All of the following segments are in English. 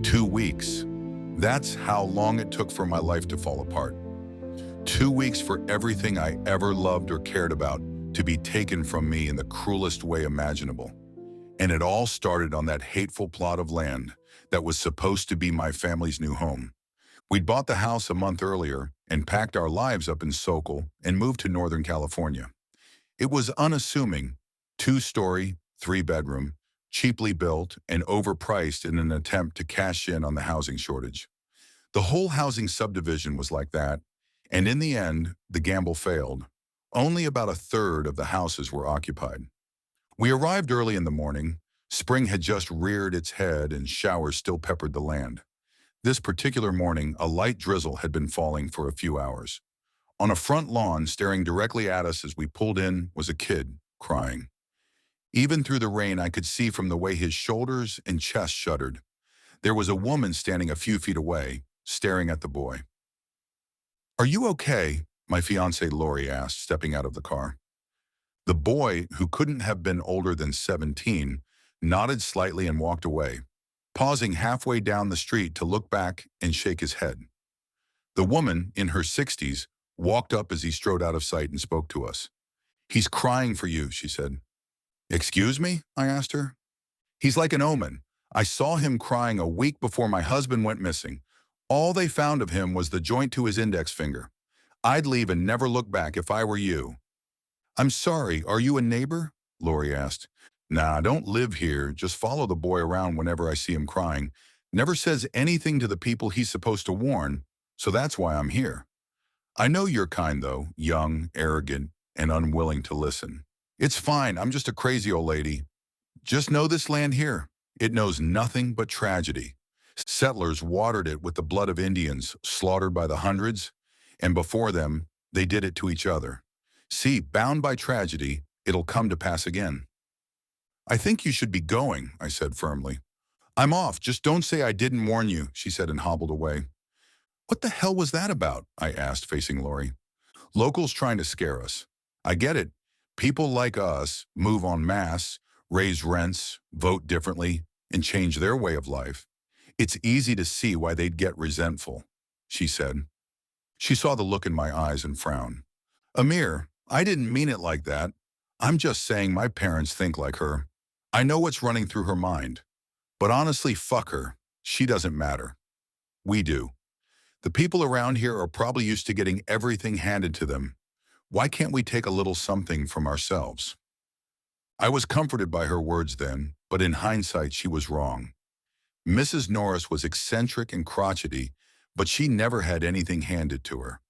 2 weeks. That's how long it took for my life to fall apart. 2 weeks for everything I ever loved or cared about to be taken from me in the cruelest way imaginable. And it all started on that hateful plot of land that was supposed to be my family's new home. We'd bought the house a month earlier and packed our lives up in Sokol and moved to Northern California. It was unassuming, 2-story, 3-bedroom, cheaply built and overpriced in an attempt to cash in on the housing shortage. The whole housing subdivision was like that, and in the end, the gamble failed. Only about a third of the houses were occupied. We arrived early in the morning. Spring had just reared its head and showers still peppered the land. This particular morning, a light drizzle had been falling for a few hours. On a front lawn, staring directly at us as we pulled in, was a kid, crying. Even through the rain, I could see from the way his shoulders and chest shuddered. There was a woman standing a few feet away, staring at the boy. "Are you okay?" my fiancée Laurie asked, stepping out of the car. The boy, who couldn't have been older than 17, nodded slightly and walked away, pausing halfway down the street to look back and shake his head. The woman, in her 60s, walked up as he strode out of sight and spoke to us. "He's crying for you," she said. "Excuse me?" I asked her. "He's like an omen. I saw him crying a week before my husband went missing. All they found of him was the joint to his index finger. I'd leave and never look back if I were you." "I'm sorry, are you a neighbor?" Laurie asked. "Nah, I don't live here, just follow the boy around whenever I see him crying. Never says anything to the people he's supposed to warn, so that's why I'm here. I know your kind though, young, arrogant, and unwilling to listen. It's fine, I'm just a crazy old lady. Just know this land here. It knows nothing but tragedy. Settlers watered it with the blood of Indians, slaughtered by the hundreds, and before them, they did it to each other. See, bound by tragedy, it'll come to pass again." "I think you should be going," I said firmly. "I'm off, just don't say I didn't warn you," she said and hobbled away. "What the hell was that about?" I asked, facing Laurie. "Locals trying to scare us. I get it. People like us move en masse, raise rents, vote differently, and change their way of life. It's easy to see why they'd get resentful," she said. She saw the look in my eyes and frowned. "Amir, I didn't mean it like that. I'm just saying my parents think like her. I know what's running through her mind. But honestly, fuck her. She doesn't matter. We do. The people around here are probably used to getting everything handed to them. Why can't we take a little something from ourselves?" I was comforted by her words then, but in hindsight she was wrong. Mrs. Norris was eccentric and crotchety, but she never had anything handed to her.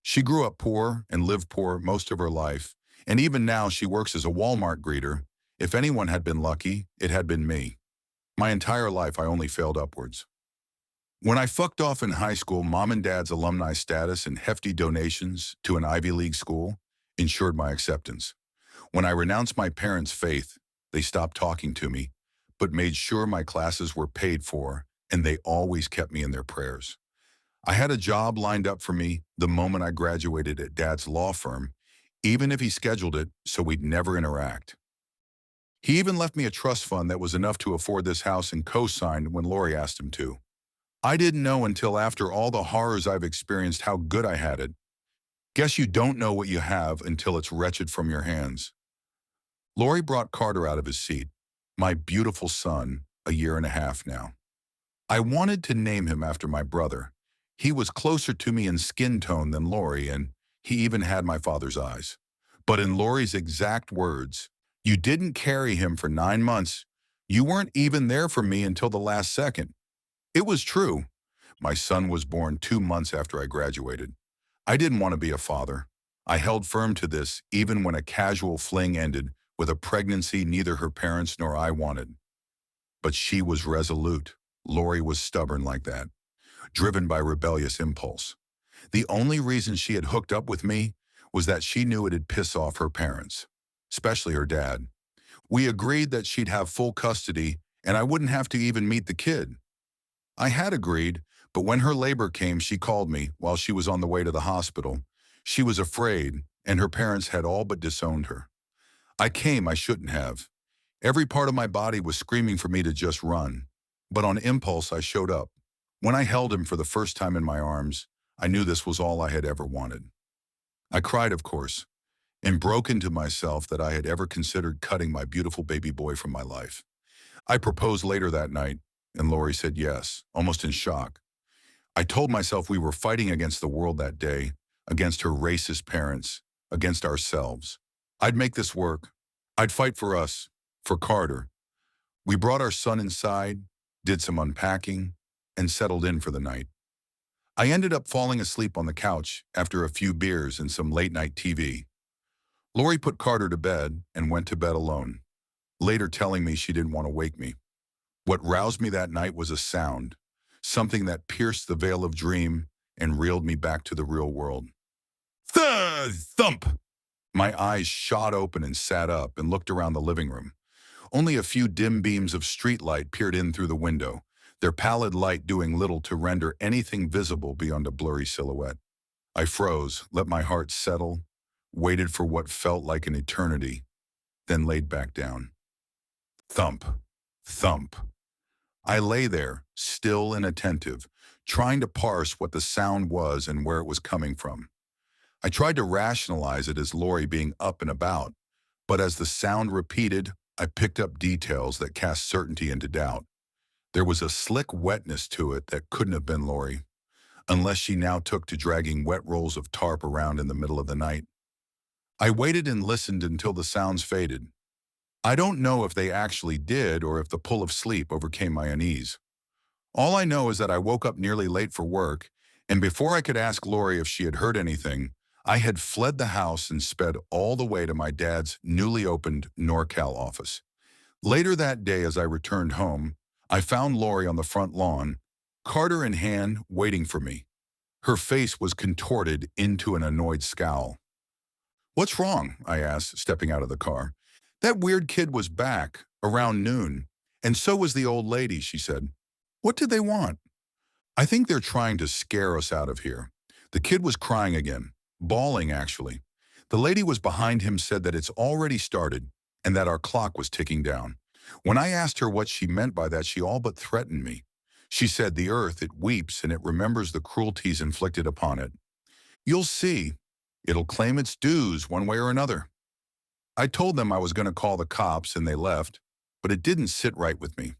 She grew up poor and lived poor most of her life, and even now she works as a Walmart greeter. If anyone had been lucky, it had been me. My entire life I only failed upwards. When I fucked off in high school, Mom and Dad's alumni status and hefty donations to an Ivy League school ensured my acceptance. When I renounced my parents' faith, they stopped talking to me, but made sure my classes were paid for, and they always kept me in their prayers. I had a job lined up for me the moment I graduated at Dad's law firm, even if he scheduled it so we'd never interact. He even left me a trust fund that was enough to afford this house and co-signed when Laurie asked him to. I didn't know until after all the horrors I've experienced how good I had it. Guess you don't know what you have until it's wretched from your hands. Laurie brought Carter out of his seat, my beautiful son, a year and a half now. I wanted to name him after my brother. He was closer to me in skin tone than Laurie, and he even had my father's eyes. But in Laurie's exact words, "You didn't carry him for 9 months. You weren't even there for me until the last second." It was true. My son was born 2 months after I graduated. I didn't want to be a father. I held firm to this even when a casual fling ended with a pregnancy neither her parents nor I wanted. But she was resolute. Laurie was stubborn like that, driven by rebellious impulse. The only reason she had hooked up with me was that she knew it'd piss off her parents, especially her dad. We agreed that she'd have full custody and I wouldn't have to even meet the kid. I had agreed, but when her labor came, she called me while she was on the way to the hospital. She was afraid, and her parents had all but disowned her. I shouldn't have. Every part of my body was screaming for me to just run. But on impulse, I showed up. When I held him for the first time in my arms, I knew this was all I had ever wanted. I cried, of course, and broke into myself that I had ever considered cutting my beautiful baby boy from my life. I proposed later that night, and Laurie said yes, almost in shock. I told myself we were fighting against the world that day, against her racist parents, against ourselves. I'd make this work. I'd fight for us, for Carter. We brought our son inside, did some unpacking, and settled in for the night. I ended up falling asleep on the couch after a few beers and some late-night TV. Laurie put Carter to bed and went to bed alone, later telling me she didn't want to wake me. What roused me that night was a sound, something that pierced the veil of dream and reeled me back to the real world. Thump! My eyes shot open and sat up and looked around the living room. Only a few dim beams of streetlight peered in through the window, their pallid light doing little to render anything visible beyond a blurry silhouette. I froze, let my heart settle, waited for what felt like an eternity, then laid back down. Thump, thump. I lay there, still and attentive, trying to parse what the sound was and where it was coming from. I tried to rationalize it as Laurie being up and about, but as the sound repeated, I picked up details that cast certainty into doubt. There was a slick wetness to it that couldn't have been Laurie, unless she now took to dragging wet rolls of tarp around in the middle of the night. I waited and listened until the sounds faded. I don't know if they actually did or if the pull of sleep overcame my unease. All I know is that I woke up nearly late for work, and before I could ask Laurie if she had heard anything, I had fled the house and sped all the way to my dad's newly opened NorCal office. Later that day, as I returned home, I found Laurie on the front lawn, Carter in hand, waiting for me. Her face was contorted into an annoyed scowl. "What's wrong?" I asked, stepping out of the car. "That weird kid was back, around noon, and so was the old lady," she said. "What did they want?" "I think they're trying to scare us out of here." The kid was crying again, bawling actually. The lady was behind him said that it's already started and that our clock was ticking down. When I asked her what she meant by that, she all but threatened me. She said the earth, it weeps and it remembers the cruelties inflicted upon it. "You'll see. It'll claim its dues one way or another." I told them I was going to call the cops and they left, but it didn't sit right with me.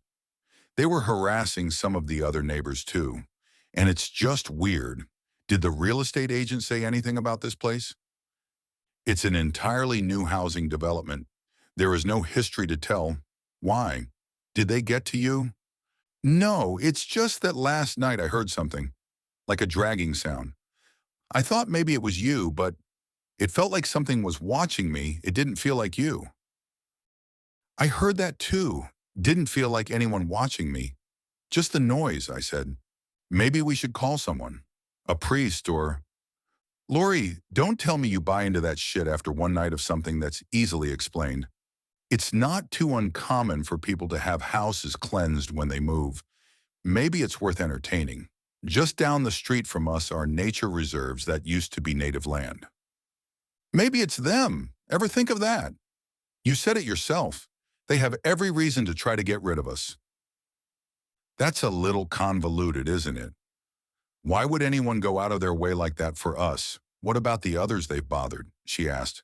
They were harassing some of the other neighbors too. And it's just weird. Did the real estate agent say anything about this place? It's an entirely new housing development. There is no history to tell. Why? Did they get to you? No, it's just that last night I heard something, like a dragging sound. I thought maybe it was you, but it felt like something was watching me. It didn't feel like you. I heard that too. Didn't feel like anyone watching me. Just the noise, I said. Maybe we should call someone. A priest or... Laurie, don't tell me you buy into that shit after one night of something that's easily explained. It's not too uncommon for people to have houses cleansed when they move. Maybe it's worth entertaining. Just down the street from us are nature reserves that used to be native land. Maybe it's them. Ever think of that? You said it yourself. They have every reason to try to get rid of us. That's a little convoluted, isn't it? Why would anyone go out of their way like that for us? What about the others they've bothered? She asked.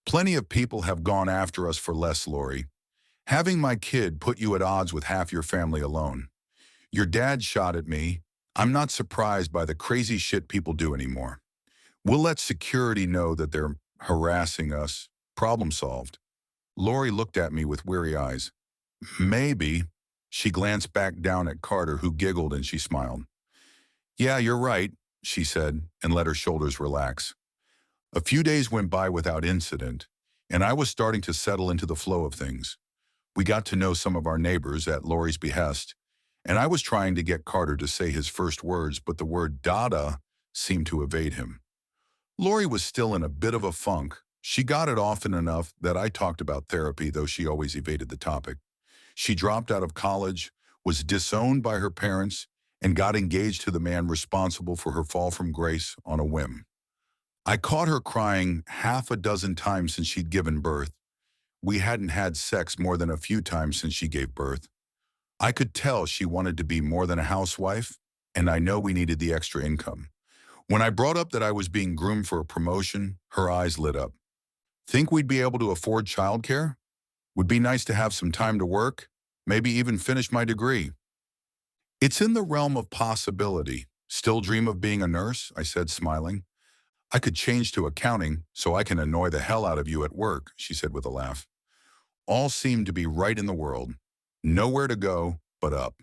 Plenty of people have gone after us for less, Laurie. Having my kid put you at odds with half your family alone. Your dad shot at me. I'm not surprised by the crazy shit people do anymore. We'll let security know that they're harassing us. Problem solved. Laurie looked at me with weary eyes. Maybe. She glanced back down at Carter, who giggled and she smiled. Yeah, you're right, she said, and let her shoulders relax. A few days went by without incident, and I was starting to settle into the flow of things. We got to know some of our neighbors at Laurie's behest, and I was trying to get Carter to say his first words, but the word "dada" seemed to evade him. Laurie was still in a bit of a funk. She got it often enough that I talked about therapy, though she always evaded the topic. She dropped out of college, was disowned by her parents, and got engaged to the man responsible for her fall from grace on a whim. I caught her crying half a dozen times since she'd given birth. We hadn't had sex more than a few times since she gave birth. I could tell she wanted to be more than a housewife, and I know we needed the extra income. When I brought up that I was being groomed for a promotion, her eyes lit up. Think we'd be able to afford childcare? Would be nice to have some time to work, maybe even finish my degree. It's in the realm of possibility. Still dream of being a nurse? I said, smiling. I could change to accounting so I can annoy the hell out of you at work, she said with a laugh. All seemed to be right in the world. Nowhere to go but up.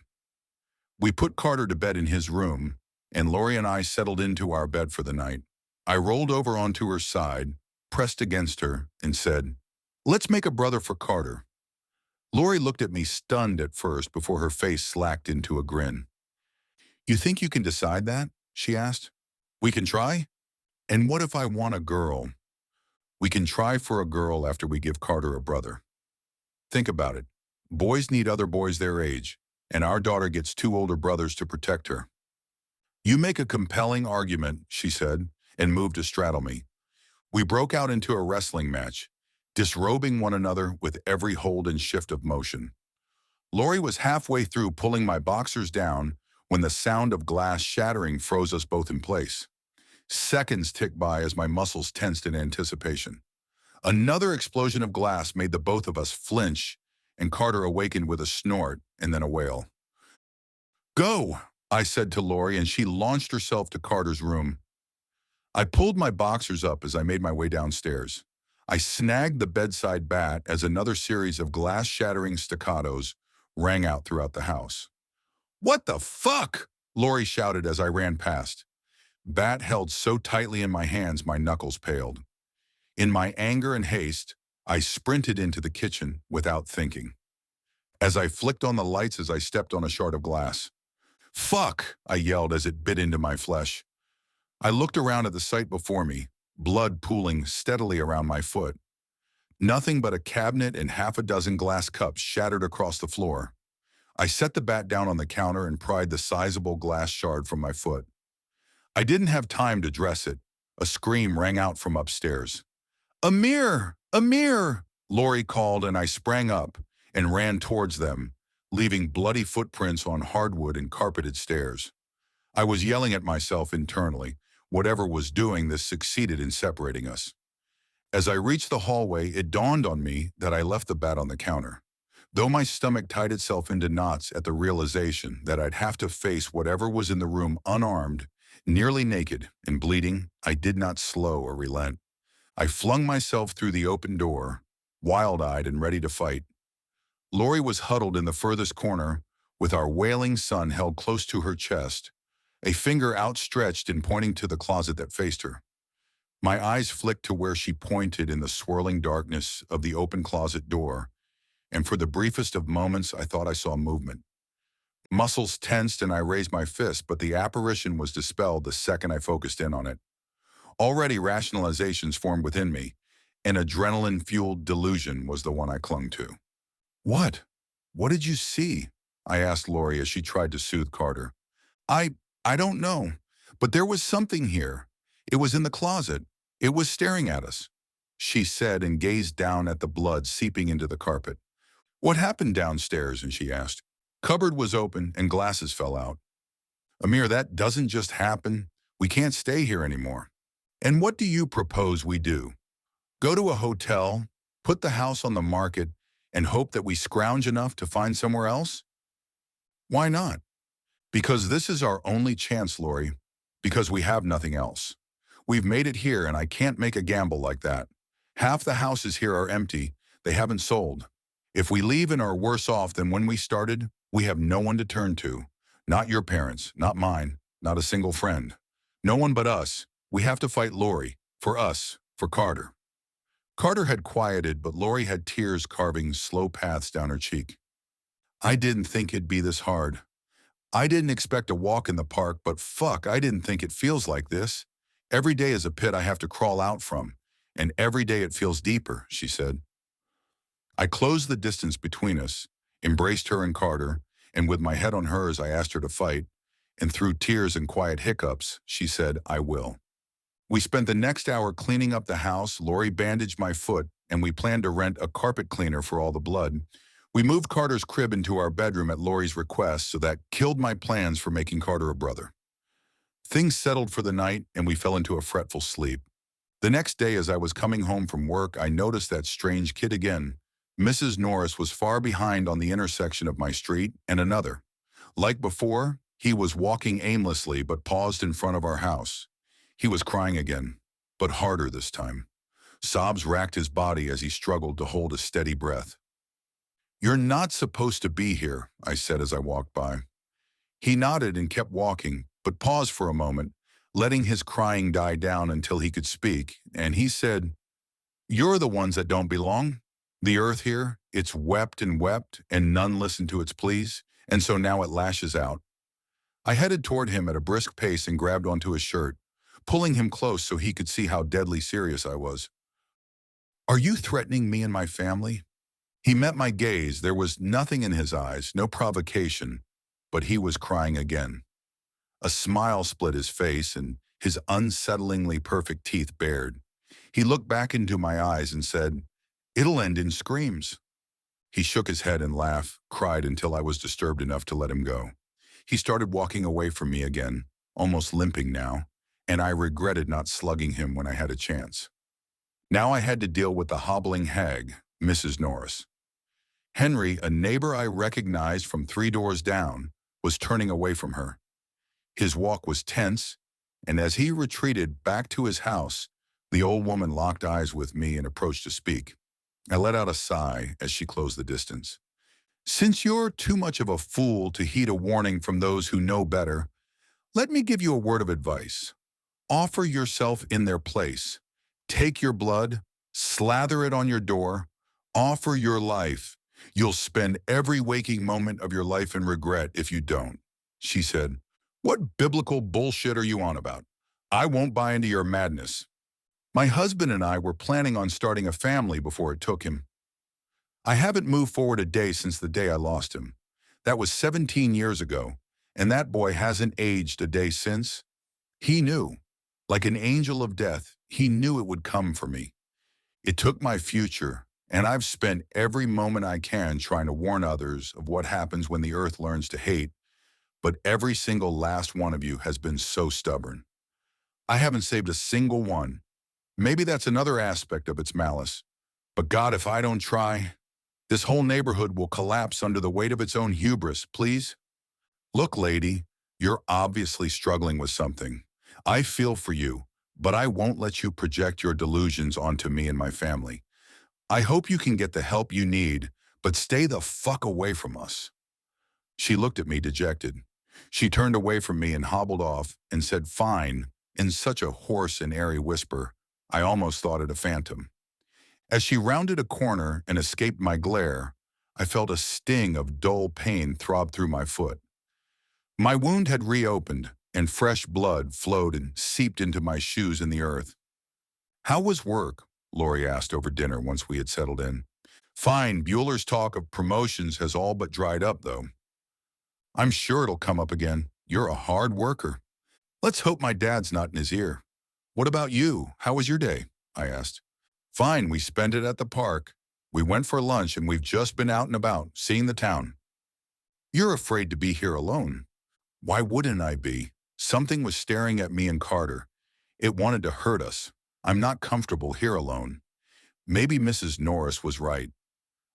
We put Carter to bed in his room, and Laurie and I settled into our bed for the night. I rolled over onto her side, pressed against her, and said, "Let's make a brother for Carter." Laurie looked at me stunned at first before her face slacked into a grin. "You think you can decide that?" she asked. "We can try? And what if I want a girl?" "We can try for a girl after we give Carter a brother. Think about it. Boys need other boys their age, and our daughter gets two older brothers to protect her." "You make a compelling argument," she said, and moved to straddle me. We broke out into a wrestling match, disrobing one another with every hold and shift of motion. Laurie was halfway through pulling my boxers down when the sound of glass shattering froze us both in place. Seconds ticked by as my muscles tensed in anticipation. Another explosion of glass made the both of us flinch, and Carter awakened with a snort and then a wail. "Go," I said to Laurie, and she launched herself to Carter's room. I pulled my boxers up as I made my way downstairs. I snagged the bedside bat as another series of glass-shattering staccatos rang out throughout the house. "What the fuck?" Laurie shouted as I ran past. Bat held so tightly in my hands my knuckles paled. In my anger and haste, I sprinted into the kitchen without thinking. As I flicked on the lights as I stepped on a shard of glass. "Fuck!" I yelled as it bit into my flesh. I looked around at the sight before me, blood pooling steadily around my foot. Nothing but a cabinet and half a dozen glass cups shattered across the floor. I set the bat down on the counter and pried the sizable glass shard from my foot. I didn't have time to dress it. A scream rang out from upstairs. "Amir! Amir!" Laurie called, and I sprang up and ran towards them, leaving bloody footprints on hardwood and carpeted stairs. I was yelling at myself internally. Whatever was doing this succeeded in separating us. As I reached the hallway, it dawned on me that I left the bat on the counter. Though my stomach tied itself into knots at the realization that I'd have to face whatever was in the room unarmed, nearly naked, and bleeding, I did not slow or relent. I flung myself through the open door, wild-eyed and ready to fight. Laurie was huddled in the furthest corner, with our wailing son held close to her chest, a finger outstretched and pointing to the closet that faced her. My eyes flicked to where she pointed in the swirling darkness of the open closet door, and for the briefest of moments I thought I saw movement. Muscles tensed and I raised my fist, but the apparition was dispelled the second I focused in on it. Already rationalizations formed within me. An adrenaline-fueled delusion was the one I clung to. "What? What did you see?" I asked Laurie as she tried to soothe Carter. I don't know, but there was something here. It was in the closet. It was staring at us," she said and gazed down at the blood seeping into the carpet. "What happened downstairs?" and she asked. "Cupboard was open and glasses fell out." "Amir, that doesn't just happen. We can't stay here anymore." "And what do you propose we do? Go to a hotel, put the house on the market, and hope that we scrounge enough to find somewhere else?" "Why not?" "Because this is our only chance, Laurie. Because we have nothing else. We've made it here, and I can't make a gamble like that. Half the houses here are empty. They haven't sold. If we leave and are worse off than when we started, we have no one to turn to. Not your parents, not mine, not a single friend. No one but us. We have to fight Laurie. For us. For Carter." Carter had quieted, but Laurie had tears carving slow paths down her cheek. "I didn't think it'd be this hard. I didn't expect a walk in the park, but fuck, I didn't think it feels like this. Every day is a pit I have to crawl out from, and every day it feels deeper," she said. I closed the distance between us, embraced her and Carter, and with my head on hers, I asked her to fight, and through tears and quiet hiccups, she said, "I will." We spent the next hour cleaning up the house. Laurie bandaged my foot, and we planned to rent a carpet cleaner for all the blood, We moved Carter's crib into our bedroom at Laurie's request, so that killed my plans for making Carter a brother. Things settled for the night, and we fell into a fretful sleep. The next day, as I was coming home from work, I noticed that strange kid again. Mrs. Norris was far behind on the intersection of my street and another. Like before, he was walking aimlessly but paused in front of our house. He was crying again, but harder this time. Sobs racked his body as he struggled to hold a steady breath. "You're not supposed to be here," I said as I walked by. He nodded and kept walking, but paused for a moment, letting his crying die down until he could speak, and he said, "You're the ones that don't belong. The earth here, it's wept, and none listened to its pleas, and so now it lashes out." I headed toward him at a brisk pace and grabbed onto his shirt, pulling him close so he could see how deadly serious I was. "Are you threatening me and my family?" He met my gaze. There was nothing in his eyes, no provocation, but he was crying again. A smile split his face and his unsettlingly perfect teeth bared. He looked back into my eyes and said, "It'll end in screams." He shook his head and laughed, cried until I was disturbed enough to let him go. He started walking away from me again, almost limping now, and I regretted not slugging him when I had a chance. Now I had to deal with the hobbling hag, Mrs. Norris. Henry, a neighbor I recognized from 3 doors down, was turning away from her. His walk was tense, and as he retreated back to his house, the old woman locked eyes with me and approached to speak. I let out a sigh as she closed the distance. "Since you're too much of a fool to heed a warning from those who know better, let me give you a word of advice. Offer yourself in their place. Take your blood, slather it on your door, offer your life. You'll spend every waking moment of your life in regret if you don't." She said, "What biblical bullshit are you on about? I won't buy into your madness. My husband and I were planning on starting a family before it took him. I haven't moved forward a day since the day I lost him. That was 17 years ago, and that boy hasn't aged a day since. He knew. Like an angel of death, he knew it would come for me. It took my future, and I've spent every moment I can trying to warn others of what happens when the earth learns to hate, but every single last one of you has been so stubborn. I haven't saved a single one. Maybe that's another aspect of its malice. But God, if I don't try, this whole neighborhood will collapse under the weight of its own hubris, please. Look, lady, you're obviously struggling with something. I feel for you, but I won't let you project your delusions onto me and my family. I hope you can get the help you need, but stay the fuck away from us." She looked at me dejected. She turned away from me and hobbled off and said, "Fine," in such a hoarse and airy whisper, I almost thought it a phantom. As she rounded a corner and escaped my glare, I felt a sting of dull pain throb through my foot. My wound had reopened, and fresh blood flowed and seeped into my shoes in the earth. "How was work?" Laurie asked over dinner once we had settled in. "Fine, Bueller's talk of promotions has all but dried up, though." "I'm sure it'll come up again. You're a hard worker." "Let's hope my dad's not in his ear." "What about you? How was your day?" I asked. "Fine, we spent it at the park. We went for lunch and we've just been out and about, seeing the town." "You're afraid to be here alone." "Why wouldn't I be? Something was staring at me and Carter. It wanted to hurt us. I'm not comfortable here alone." Maybe Mrs. Norris was right.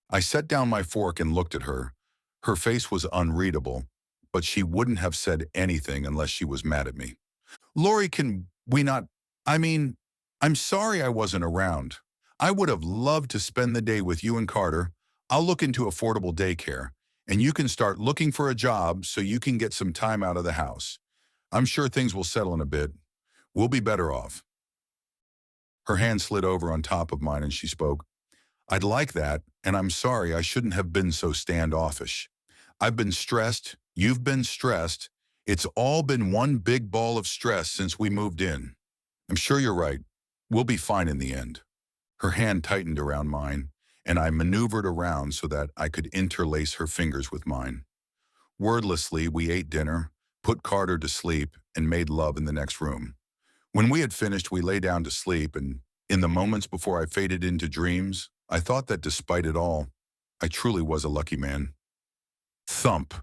I set down my fork and looked at her. Her face was unreadable, but she wouldn't have said anything unless she was mad at me. "Laurie, can we not? I mean, I'm sorry I wasn't around. I would have loved to spend the day with you and Carter. I'll look into affordable daycare, and you can start looking for a job so you can get some time out of the house. I'm sure things will settle in a bit. We'll be better off." Her hand slid over on top of mine and she spoke. "I'd like that, and I'm sorry I shouldn't have been so standoffish. I've been stressed, you've been stressed. It's all been one big ball of stress since we moved in. I'm sure you're right. We'll be fine in the end." Her hand tightened around mine, and I maneuvered around so that I could interlace her fingers with mine. Wordlessly, we ate dinner, put Carter to sleep, and made love in the next room. When we had finished, we lay down to sleep, and in the moments before I faded into dreams, I thought that despite it all, I truly was a lucky man. Thump.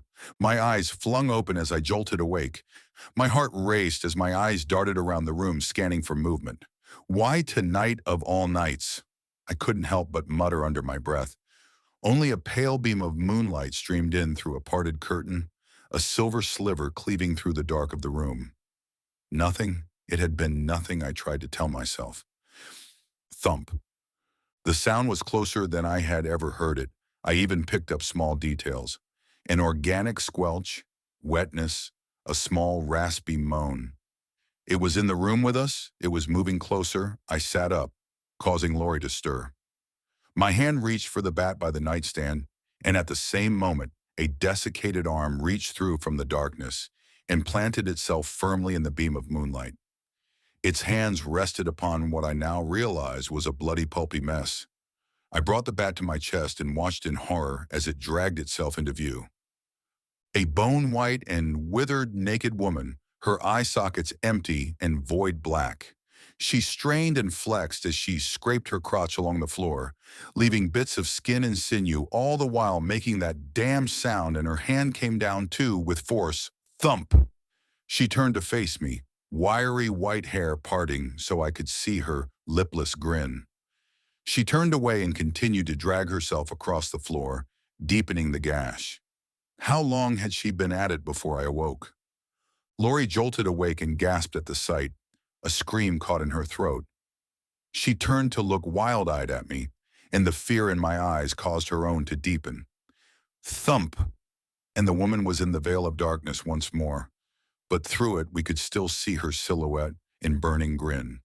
My eyes flung open as I jolted awake. My heart raced as my eyes darted around the room, scanning for movement. Why tonight of all nights? I couldn't help but mutter under my breath. Only a pale beam of moonlight streamed in through a parted curtain, a silver sliver cleaving through the dark of the room. Nothing. It had been nothing, I tried to tell myself. Thump. The sound was closer than I had ever heard it. I even picked up small details. An organic squelch, wetness, a small raspy moan. It was in the room with us. It was moving closer. I sat up, causing Laurie to stir. My hand reached for the bat by the nightstand, and at the same moment, a desiccated arm reached through from the darkness and planted itself firmly in the beam of moonlight. Its hands rested upon what I now realized was a bloody, pulpy mess. I brought the bat to my chest and watched in horror as it dragged itself into view. A bone-white and withered naked woman, her eye sockets empty and void black. She strained and flexed as she scraped her crotch along the floor, leaving bits of skin and sinew, all the while making that damn sound, and her hand came down too with force. Thump! She turned to face me, wiry white hair parting so I could see her lipless grin. She turned away and continued to drag herself across the floor, deepening the gash. How long had she been at it before I awoke? Laurie jolted awake and gasped at the sight. A scream caught in her throat. She turned to look wild-eyed at me, and the fear in my eyes caused her own to deepen. Thump! And the woman was in the veil of darkness once more, but through it we could still see her silhouette in burning grin.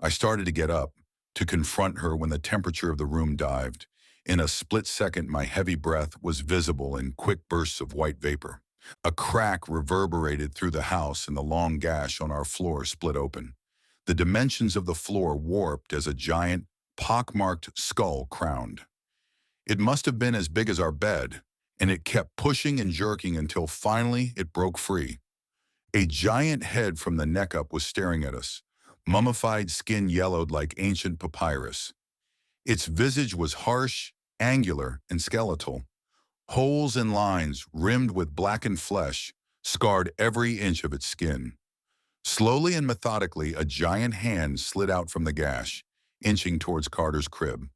I started to get up, to confront her when the temperature of the room dived. In a split second, my heavy breath was visible in quick bursts of white vapor. A crack reverberated through the house and the long gash on our floor split open. The dimensions of the floor warped as a giant, pockmarked skull crowned. It must have been as big as our bed, and it kept pushing and jerking until finally it broke free. A giant head from the neck up was staring at us, mummified skin yellowed like ancient papyrus. Its visage was harsh, angular, and skeletal. Holes and lines, rimmed with blackened flesh, scarred every inch of its skin. Slowly and methodically, a giant hand slid out from the gash, inching towards Carter's crib.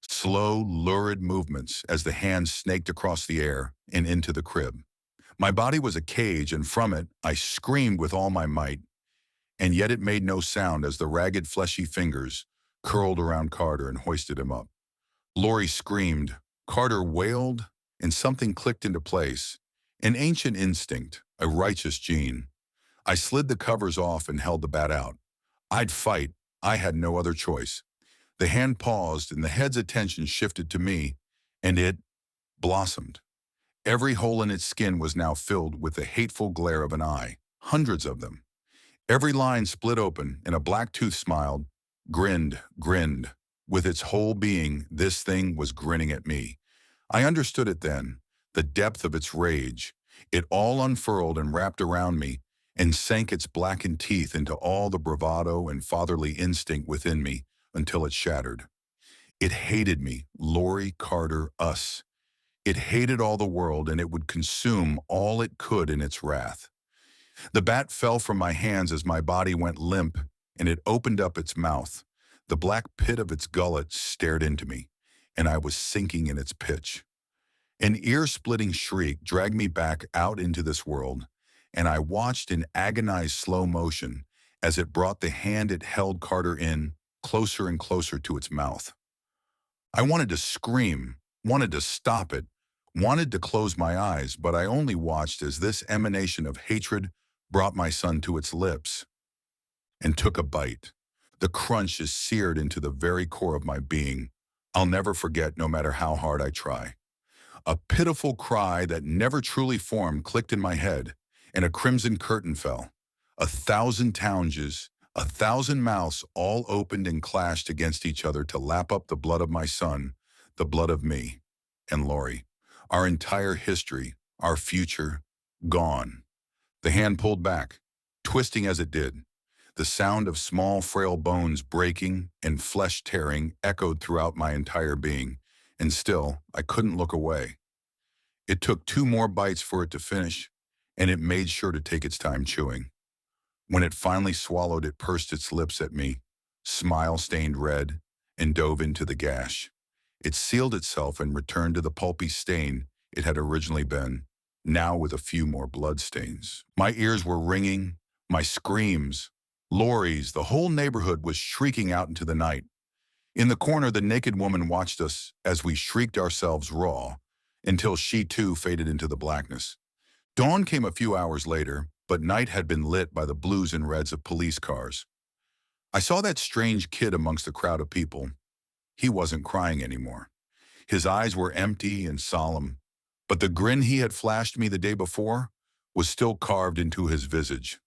Slow, lurid movements as the hand snaked across the air and into the crib. My body was a cage, and from it, I screamed with all my might, and yet it made no sound as the ragged, fleshy fingers curled around Carter and hoisted him up. Laurie screamed. Carter wailed, and something clicked into place. An ancient instinct, a righteous gene. I slid the covers off and held the bat out. I'd fight. I had no other choice. The hand paused, and the head's attention shifted to me, and it blossomed. Every hole in its skin was now filled with the hateful glare of an eye, hundreds of them. Every line split open, and a black tooth smiled, grinned. With its whole being, this thing was grinning at me. I understood it then, the depth of its rage. It all unfurled and wrapped around me, and sank its blackened teeth into all the bravado and fatherly instinct within me until it shattered. It hated me, Laurie, Carter, us. It hated all the world, and it would consume all it could in its wrath. The bat fell from my hands as my body went limp, and it opened up its mouth. The black pit of its gullet stared into me, and I was sinking in its pitch. An ear-splitting shriek dragged me back out into this world, and I watched in agonized slow motion as it brought the hand it held Carter in closer and closer to its mouth. I wanted to scream, wanted to stop it, wanted to close my eyes, but I only watched as this emanation of hatred brought my son to its lips and took a bite. The crunch is seared into the very core of my being. I'll never forget, no matter how hard I try. A pitiful cry that never truly formed clicked in my head, and a crimson curtain fell. 1,000 tounges, 1,000 mouths all opened and clashed against each other to lap up the blood of my son, the blood of me and Laurie. Our entire history, our future, gone. The hand pulled back, twisting as it did. The sound of small, frail bones breaking and flesh tearing echoed throughout my entire being, and still, I couldn't look away. It took 2 more bites for it to finish, and it made sure to take its time chewing. When it finally swallowed, it pursed its lips at me, smile stained red, and dove into the gash. It sealed itself and returned to the pulpy stain it had originally been, now with a few more blood stains. My ears were ringing, my screams, Laurie's, the whole neighborhood was shrieking out into the night. In the corner, the naked woman watched us as we shrieked ourselves raw, until she too faded into the blackness. Dawn came a few hours later, but night had been lit by the blues and reds of police cars. I saw that strange kid amongst the crowd of people. He wasn't crying anymore. His eyes were empty and solemn, but the grin he had flashed me the day before was still carved into his visage.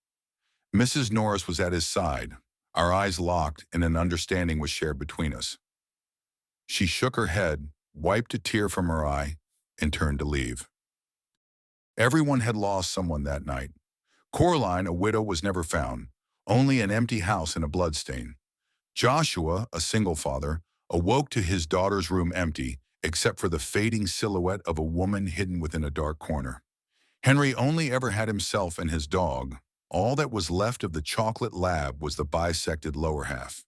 Mrs. Norris was at his side. Our eyes locked, and an understanding was shared between us. She shook her head, wiped a tear from her eye, and turned to leave. Everyone had lost someone that night. Coraline, a widow, was never found, only an empty house and a bloodstain. Joshua, a single father, awoke to his daughter's room empty, except for the fading silhouette of a woman hidden within a dark corner. Henry only ever had himself and his dog. All that was left of the chocolate lab was the bisected lower half.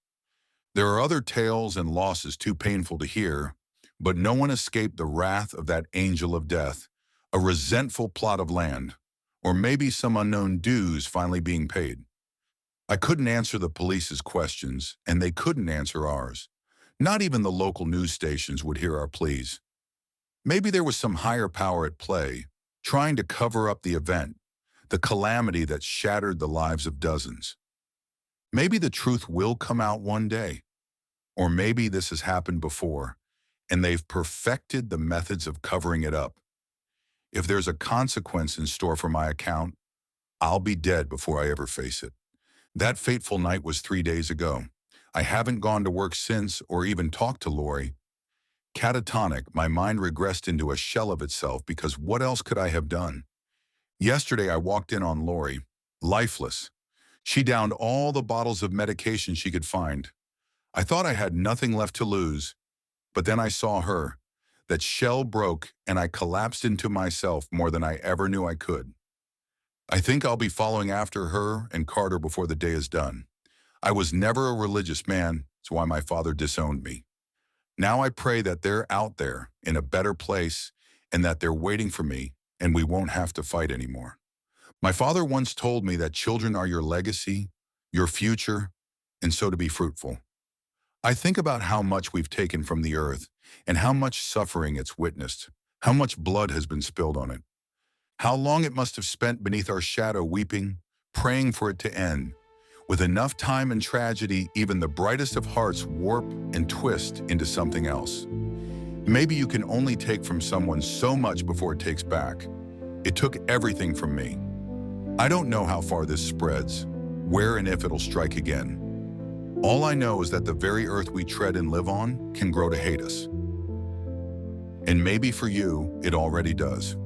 There are other tales and losses too painful to hear, but no one escaped the wrath of that angel of death, a resentful plot of land, or maybe some unknown dues finally being paid. I couldn't answer the police's questions, and they couldn't answer ours. Not even the local news stations would hear our pleas. Maybe there was some higher power at play, trying to cover up the event, the calamity that shattered the lives of dozens. Maybe the truth will come out one day, or maybe this has happened before, and they've perfected the methods of covering it up. If there's a consequence in store for my account, I'll be dead before I ever face it. That fateful night was 3 days ago. I haven't gone to work since or even talked to Laurie. Catatonic, my mind regressed into a shell of itself because what else could I have done? Yesterday I walked in on Laurie, lifeless. She downed all the bottles of medication she could find. I thought I had nothing left to lose, but then I saw her. That shell broke and I collapsed into myself more than I ever knew I could. I think I'll be following after her and Carter before the day is done. I was never a religious man, that's why my father disowned me. Now I pray that they're out there in a better place and that they're waiting for me and we won't have to fight anymore. My father once told me that children are your legacy, your future, and so to be fruitful. I think about how much we've taken from the earth and how much suffering it's witnessed, how much blood has been spilled on it, how long it must have spent beneath our shadow weeping, praying for it to end. With enough time and tragedy, even the brightest of hearts warp and twist into something else. Maybe you can only take from someone so much before it takes back. It took everything from me. I don't know how far this spreads, where and if it'll strike again. All I know is that the very earth we tread and live on can grow to hate us. And maybe for you, it already does.